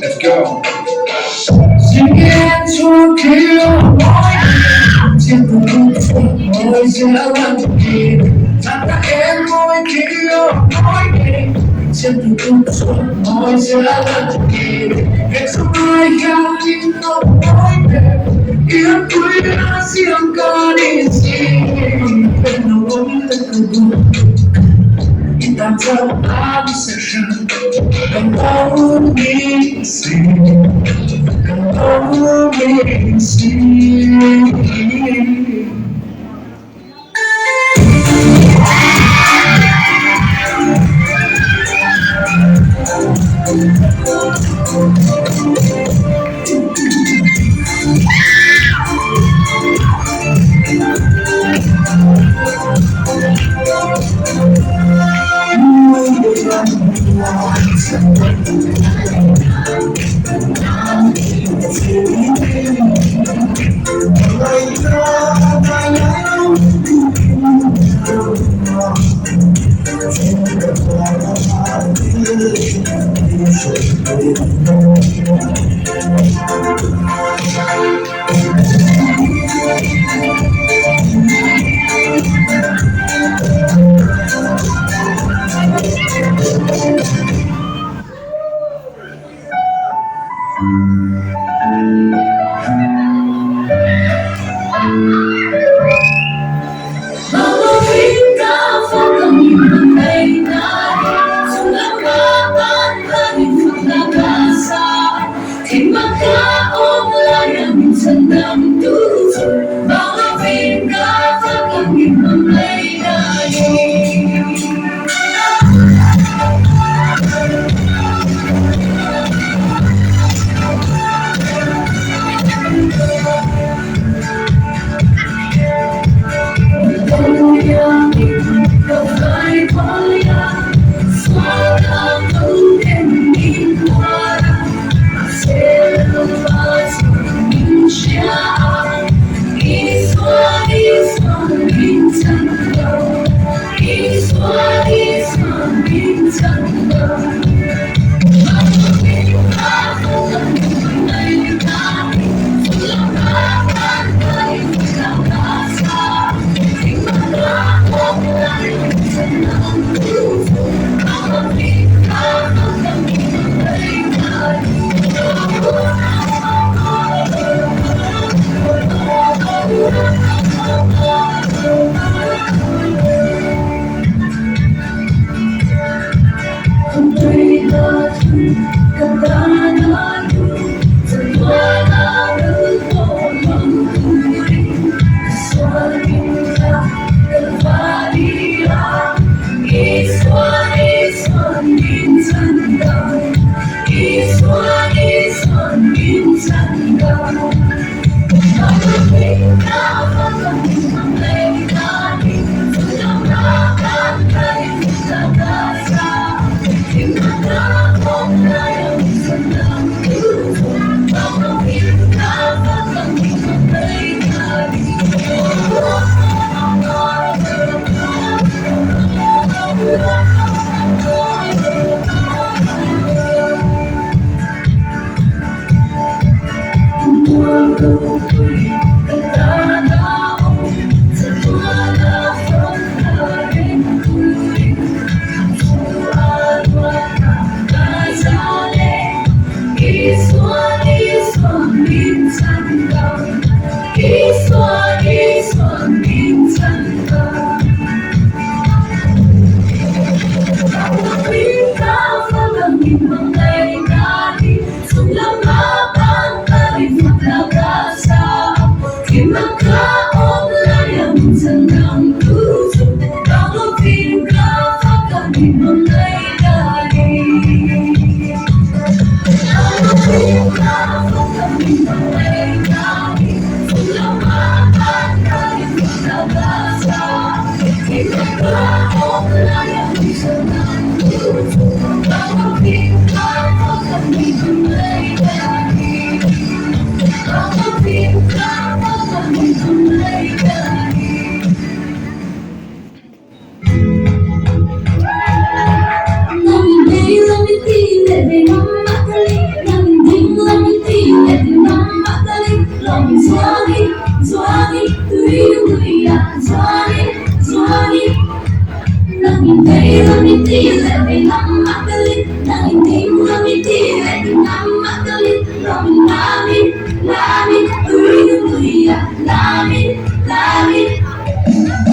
Let's go. Singing to kill mỗi giờ lặng kỳ ta đã em mỗi kill trên từng cung xuống mỗi giờ lặng kỳ hết không ai khác nhưng không mỗi đẹp yêu quý đã riêng có đi gì bên nỗi từng buồn kita jauh obsession dan tahu misi dan tahu misi.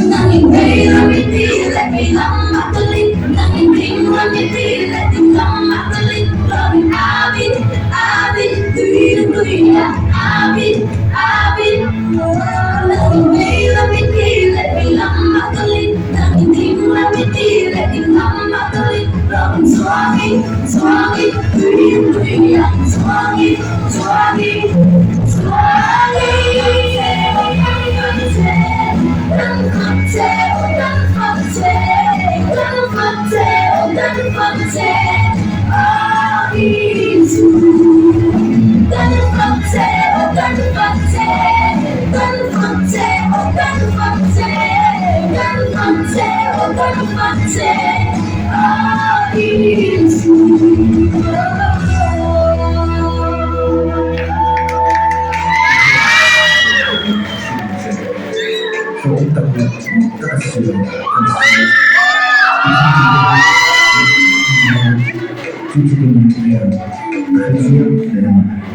Nothing great, let me be, let me love my belief. Nothing king, let me be, let me love my belief. Loving I be, breathe, I be. Nothing great, let me be, let me love my belief. Nothing king, let me be, let me love my belief. Loving swaggy, breathe, swaggy. Cuci dengan dia, kerja dengan